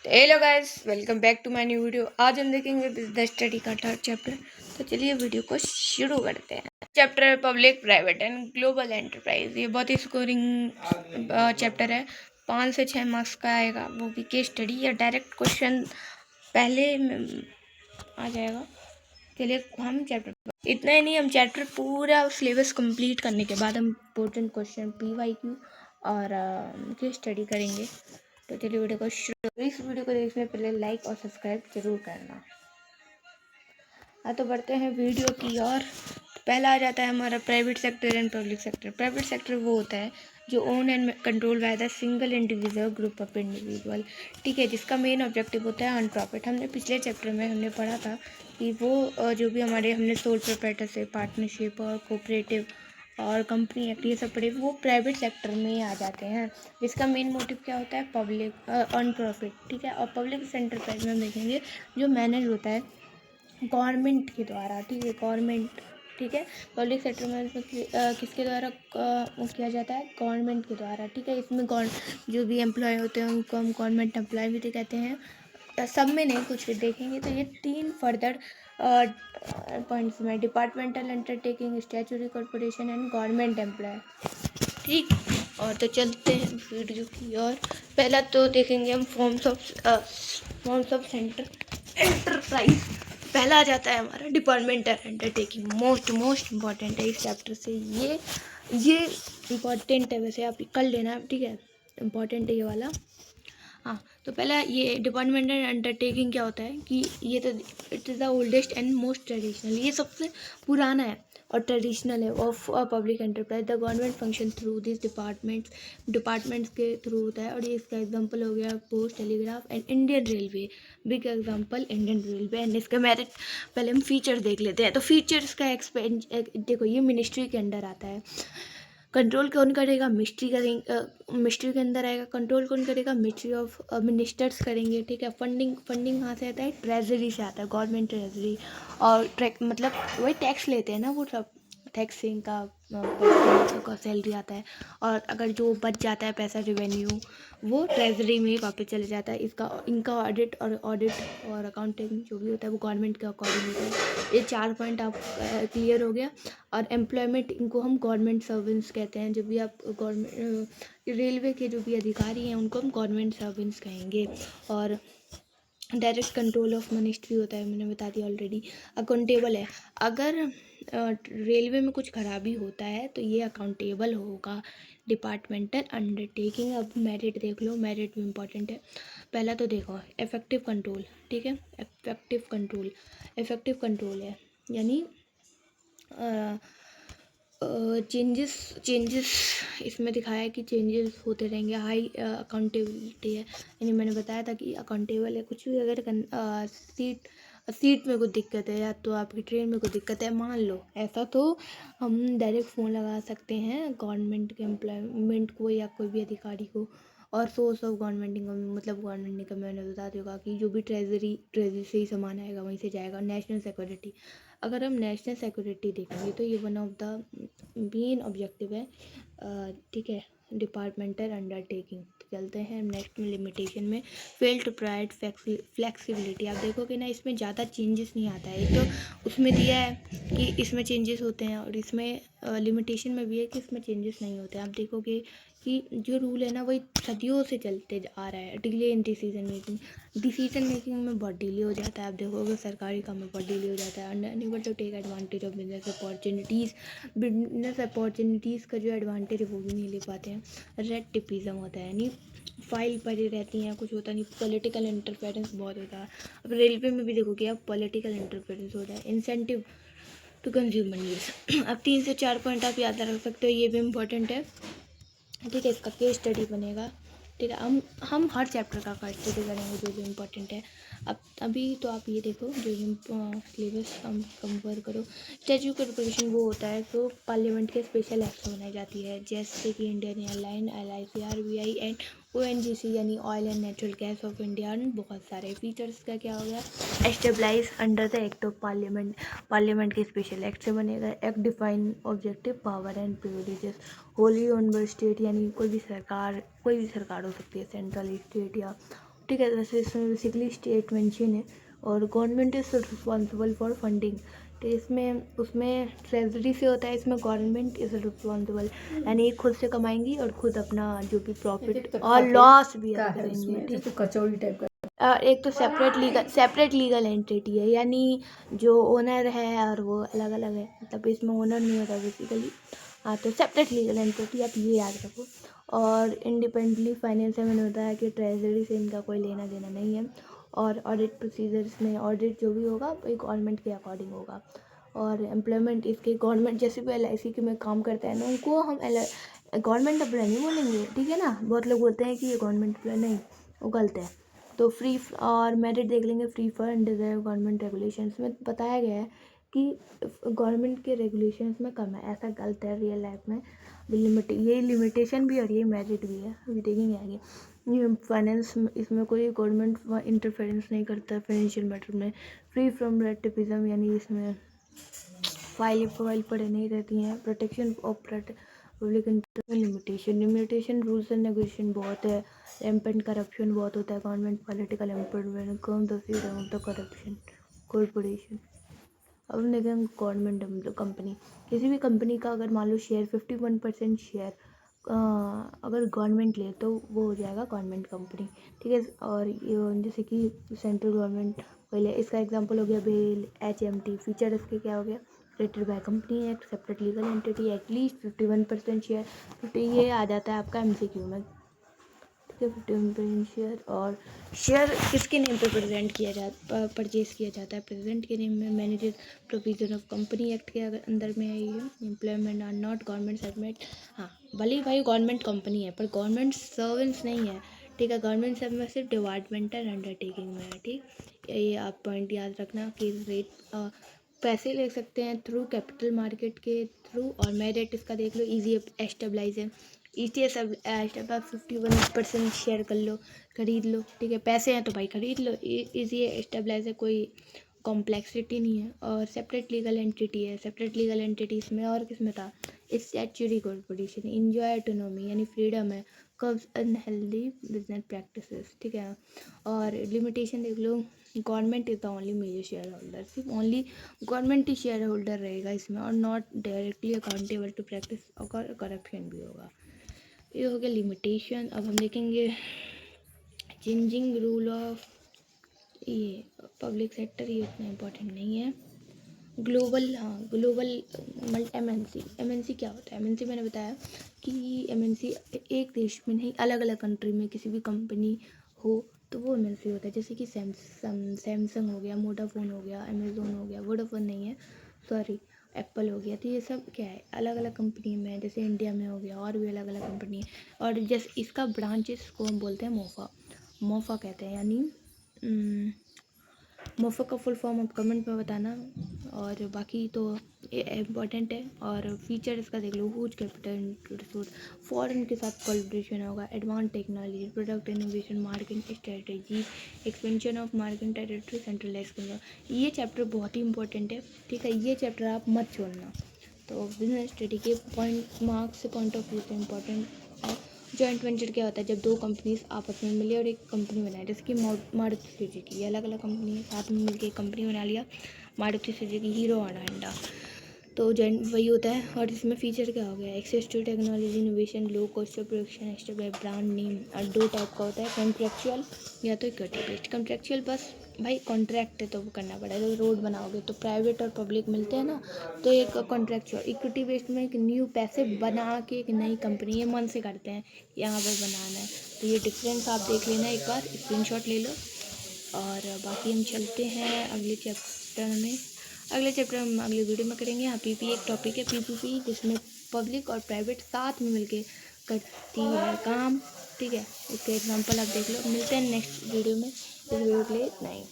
Hello guys, welcome back to my new video. आज हम देखेंगे बिजनेस स्टडी का थर्ड चैप्टर। तो चलिए वीडियो को शुरू करते हैं। चैप्टर है public private and global enterprise. ये बहुत ही स्कोरिंग चैप्टर है। 5 से 6 मार्क्स का आएगा, वो भी केस स्टडी या डायरेक्ट क्वेश्चन पहले आ जाएगा। चलिए हम चैप्टर इतना ही नहीं, हम चैप्टर पूरा सिलेबस कंप्लीट करने के बाद हम इम्पोर्टेंट क्वेश्चन PYQ और केस स्टडी करेंगे। तो चलिए वीडियो को शुरू। इस वीडियो को देखने से पहले लाइक और सब्सक्राइब जरूर करना। हाँ, तो बढ़ते हैं वीडियो की ओर। पहला आ जाता है हमारा private sector and public sector. Private sector वो होता है जो own and control by the single individual group of individual, ठीक है, जिसका मेन ऑब्जेक्टिव होता है अर्न प्रॉफिट। हमने पिछले चैप्टर में हमने पढ़ा था कि वो जो भी हमारे हमने सोल प्रोप्राइटरशिप, पार्टनरशिप और कोऑपरेटिव और कंपनी एक्ट ये सब पढ़े, वो प्राइवेट सेक्टर में आ जाते हैं। इसका मेन मोटिव क्या होता है? पब्लिक अर्न प्रॉफिट, ठीक है। और पब्लिक एंटरप्राइज में हम देखेंगे जो मैनेज होता है गवर्नमेंट के द्वारा, ठीक है, गवर्नमेंट, ठीक है। पब्लिक सेक्टर में किसके द्वारा किया जाता है? गवर्नमेंट के द्वारा, ठीक है। इसमें जो भी एम्प्लॉय होते हैं उनको हम गवर्नमेंट एम्प्लॉय भी कहते हैं। सब में नहीं, कुछ भी देखेंगे तो ये 3 फर्दर पॉइंट्स में: departmental undertaking, statutory corporation and government employ, ठीक। और तो चलते हैं वीडियो की और पहला तो देखेंगे हम फॉर्म्स ऑफ सेंटर एंटरप्राइज। पहला आ जाता है हमारा डिपार्टमेंटल अंडरटेकिंग। मोस्ट इम्पॉर्टेंट है इस चैप्टर से। ये इम्पॉर्टेंट है, वैसे आप कर लेना, ठीक है, इम्पॉर्टेंट है ये वाला। हाँ, तो पहला ये डिपार्टमेंटल अंडरटेकिंग क्या होता है कि ये तो it is the oldest and most traditional, ये सबसे पुराना है और ट्रेडिशनल है of public enterprise. The government function through this departments के थ्रू होता है। और ये इसका एग्जांपल हो गया post, telegraph and Indian railway. Big example Indian railway. And इसका मेरिट पहले हम फीचर्स देख लेते हैं। तो फीचर्स का देखो, ये मिनिस्ट्री के अंडर आता है। कंट्रोल कौन करेगा? मिनिस्ट्री के अंदर आएगा। कंट्रोल कौन करेगा? मिनिस्ट्री ऑफ मिनिस्टर्स करेंगे, ठीक है। फंडिंग कहाँ से आता है? ट्रेजरी से आता है, गवर्नमेंट ट्रेजरी। और मतलब वही टैक्स लेते हैं ना, वो सब टैक्सिंग का सैलरी आता है। और अगर जो बच जाता है पैसा, रेवेन्यू, वो ट्रेजरी में ही वापस चले जाता है। इनका ऑडिट और अकाउंटिंग जो भी होता है वो गवर्नमेंट के अकॉर्डिंग होता है। ये 4 पॉइंट आप क्लियर हो गया। और एम्प्लॉयमेंट, इनको हम गवर्नमेंट सर्वेंट्स कहते हैं। जब भी आप गवर्नमेंट रेलवे के जो भी अधिकारी हैं उनको हम गवर्नमेंट सर्वेंट्स कहेंगे। और डायरेक्ट कंट्रोल ऑफ मिनिस्ट्री होता है, मैंने बता दिया ऑलरेडी। अकाउंटेबल है, अगर रेलवे में कुछ खराबी होता है तो ये अकाउंटेबल होगा। Departmental undertaking. अब मेरिट देख लो, मेरिट भी इम्पॉर्टेंट है। पहला तो देखो इफेक्टिव कंट्रोल, ठीक है। इफेक्टिव कंट्रोल है यानी चेंजेस इसमें दिखाया है कि चेंजेस होते रहेंगे। हाई अकाउंटेबिलिटी है, यानी मैंने बताया था कि अकाउंटेबल है। कुछ भी अगर सीट में कुछ दिक्कत है या तो आपकी ट्रेन में कुछ दिक्कत है, मान लो ऐसा, तो हम डायरेक्ट फ़ोन लगा सकते हैं गवर्नमेंट के एम्प्लॉयमेंट को या कोई भी अधिकारी को। और सोर्स ऑफ गवर्नमेंट इनकम, मतलब गवर्नमेंट इनकम मैंने बता दिया कि जो भी ट्रेजरी से ही सामान आएगा वहीं से जाएगा। नेशनल सिक्योरिटी, अगर हम नेशनल सिक्योरिटी देखेंगे तो ये one of the main objective है, ठीक है, डिपार्टमेंटल अंडरटेकिंग। तो चलते हैं नेक्स्ट में लिमिटेशन में। Fail to provide flexibility. आप देखोगे ना, इसमें ज़्यादा चेंजेस नहीं आता है। तो उसमें दिया है कि इसमें चेंजेस होते हैं और इसमें लिमिटेशन में भी है कि इसमें चेंजेस नहीं होते हैं। आप देखोगे कि जो रूल है ना वही सदियों से चलते आ रहा है। डिले इन डिसीजन मेकिंग में बहुत डिले हो जाता है। आप देखोगे सरकारी काम में बहुत डिले हो जाता है। Unable to take advantage of business opportunities का जो एडवांटेज है वो भी नहीं ले पाते हैं। रेड टिपिज्म होता है, यानी फाइल पड़ी रहती हैं, कुछ होता नहीं। पॉलिटिकल इंटरफेरेंस बहुत होता है। अब रेलवे में भी देखोगे आप, पॉलिटिकल इंटरफेरेंस होता है। Incentive to consumer needs. अब 3 से 4 पॉइंट आप याद रख सकते हो, ये भी इम्पोर्टेंट है, ठीक है। इसका केस स्टडी बनेगा, ठीक है। हम हर चैप्टर का केस स्टडी करेंगे जो भी इम्पोर्टेंट है। अब अभी तो आप ये देखो, जो सिलेबस हम कंपेयर करो। स्टैट्यूटरी कॉर्पोरेशन वो होता है तो पार्लियामेंट के स्पेशल एक्ट बनाई जाती है, जैसे कि Indian airline, LIC, RBI and ONGC यानी oil and natural gas of India. बहुत सारे फीचर्स का क्या हो गया? Establish under the act of parliament के स्पेशल एक्ट से बनेगा। Act define objective, power and privileges. Wholly own by state, यानी कोई भी सरकार हो सकती है, सेंट्रल, स्टेट या ठीक है। जैसे इसमें बेसिकली स्टेट मेंशन है और government is responsible for funding. तो इसमें उसमें ट्रेजरी से होता है, इसमें गवर्नमेंट इज रिस्पॉन्सिबल, यानी खुद से कमाएंगी और खुद अपना जो भी प्रॉफिट और लॉस भी करेंगे। ठीक, कचौड़ी टाइप का। एक तो सेपरेट लीगल एंटिटी है, यानी जो ओनर है और वो अलग अलग है, मतलब इसमें ओनर नहीं होता बेसिकली। हाँ, तो सेपरेट लीगल एंटिटी, आप ये याद रखो। और इंडिपेंडेंटली फाइनेंस में मैंने बताया कि ट्रेजरी से इनका कोई लेना देना नहीं है। और ऑडिट प्रोसीजर्स में ऑडिट जो भी होगा वो गवर्नमेंट के अकॉर्डिंग होगा। और एम्प्लॉयमेंट इसके गवर्नमेंट, जैसे भी LIC के में काम करते हैं ना, उनको हम गवर्नमेंट एम्प्लॉय नहीं बोलेंगे, ठीक है ना। बहुत लोग बोलते हैं कि ये गवर्नमेंट एम्प्लॉय, नहीं, वो गलत है। तो फ्री और मेरिट देख लेंगे, free for undeserved government regulations में बताया गया है कि गवर्नमेंट के रेगुलेशंस में कम है, ऐसा गलत है रियल लाइफ में। ये लिमिटेशन भी और ये मेरिट भी है, अभी देखेंगे आगे। ये फाइनेंस, इसमें कोई गवर्नमेंट इंटरफेरेंस नहीं करता फाइनेंशियल मैटर में। फ्री फ्रॉम रेटिफिज्म, यानी इसमें फाइल पड़े नहीं रहती हैं। Protection of public limitation rules and negotiation बहुत है। रैम्पेंट करप्शन बहुत होता है government political employment come the corruption corporation. अब हम देखें गवर्नमेंट कंपनी, किसी भी कंपनी का अगर मान लो शेयर 51% शेयर अगर गवर्नमेंट ले तो वो हो जाएगा गवर्नमेंट कंपनी, ठीक है। और ये जैसे कि सेंट्रल गवर्नमेंट पहले, इसका एग्जांपल हो गया बेल, HMT। फीचर इसके क्या हो गया, rated by company act, separate legal entity, at least 51% share. तो ये आ जाता है आपका MCQ में, ठीक है। 51% शेयर। और शेयर किसके नेम पे प्रेजेंट किया जाता, परचेज किया जाता है, प्रेसिडेंट के नेम में। Manages provision of company act के अंदर में है ये। Employment are not government servant. हाँ, भले ही भाई गवर्नमेंट कंपनी है पर गवर्नमेंट सर्वेंट्स नहीं है, ठीक है। गवर्नमेंट सर्वेंट सिर्फ डिपार्टमेंटल अंडरटेकिंग में है, ठीक। ये आप पॉइंट याद रखना कि रेट पैसे ले सकते हैं थ्रू कैपिटल मार्केट के थ्रू। और मेरिट इसका देख लो, ईजी एस्टेब्लाइज है। ETS अब 51% शेयर कर लो, खरीद लो, ठीक है। पैसे हैं तो भाई खरीद लो, इजी एस्टेब्लाइज है, कोई कॉम्प्लेक्सिटी नहीं है। और सेपरेट लीगल एंटिटी है। सेपरेट लीगल एंटिटी इसमें और किस में था, स्टैट्यूटरी कॉर्पोरेशन, इंजॉय ऑटोनॉमी यानी फ्रीडम है, कर्व्स अनहेल्दी बिजनेस प्रैक्टिसेस, ठीक है। और लिमिटेशन देख लो, government is the only major shareholder, सिर्फ ओनली गवर्नमेंट ही शेयर होल्डर रहेगा इसमें। और not directly accountable to practice और करप्शन भी होगा। ये हो गया लिमिटेशन। अब हम देखेंगे चेंजिंग रूल ऑफ ये पब्लिक सेक्टर, ये उतना इम्पोर्टेंट नहीं है। ग्लोबल, हाँ, ग्लोबल MNC क्या होता है। MNC मैंने बताया कि MNC एक देश में नहीं, अलग अलग कंट्री में किसी भी कंपनी हो तो वो MNC होता है। जैसे कि सैमसंग हो गया, वोडाफोन हो गया, अमेज़ोन हो गया, वोडाफोन नहीं है सॉरी, एप्पल हो गया। तो ये सब क्या है, अलग अलग कंपनी में है। जैसे इंडिया में हो गया, और भी अलग अलग कंपनी है। और जैसे इसका ब्रांचेस को हम बोलते हैं मोफा कहते हैं, यानी मोफा का फुल फॉर्म आप कमेंट में बताना। और बाकी तो ये इम्पोर्टेंट है। और फीचर इसका देख लो, ह्यूज कैपिटल रिसोर्स, फॉरेन के साथ कोलैबोरेशन होगा, advance technology, product innovation, marketing strategy, expansion of marketing territory, centralise control. ये चैप्टर बहुत ही इंपॉर्टेंट है, ठीक है। ये चैप्टर आप मत छोड़ना। तो बिजनेस स्टडी के पॉइंट ऑफ व्यू से इम्पोर्टेंट है। जॉइंट वेंचर क्या होता है, जब दो कंपनीज आपस में मिले और एक कंपनी बनाए। जैसे कि मारुति सुजुकी, ये अलग अलग कंपनी है, साथ में मिलकर एक कंपनी बना लिया, मारुति सुजुकी, हीरो होंडा। तो जॉइंट वही होता है। और इसमें फीचर क्या हो गया, access to technology, innovation, low cost of production, extra by brand name. और दो टाइप का होता है, कॉन्ट्रेक्चुअल या तो इक्विटी बेस्ड। कॉन्ट्रेक्चुअल बस भाई कॉन्ट्रैक्ट है तो वो करना पड़ेगा। तो रोड बनाओगे तो प्राइवेट और पब्लिक मिलते हैं ना, तो एक कॉन्ट्रेक्चुअल। इक्विटी बेस्ड में एक न्यू पैसे बना के एक नई कंपनी, ये मन से करते हैं यहाँ पर बनाना है। तो ये डिफरेंस आप देख लेना, एक बार स्क्रीनशॉट ले लो। और बाकी हम चलते हैं अगले चैप्टर में। अगले चैप्टर हम अगले वीडियो में करेंगे। यहाँ PP एक टॉपिक है, PPP, जिसमें पब्लिक और प्राइवेट साथ में मिलके करती है काम, ठीक है। इसके एग्जांपल आप देख लो। मिलते हैं नेक्स्ट वीडियो में। इस वीडियो के लिए इतना ही।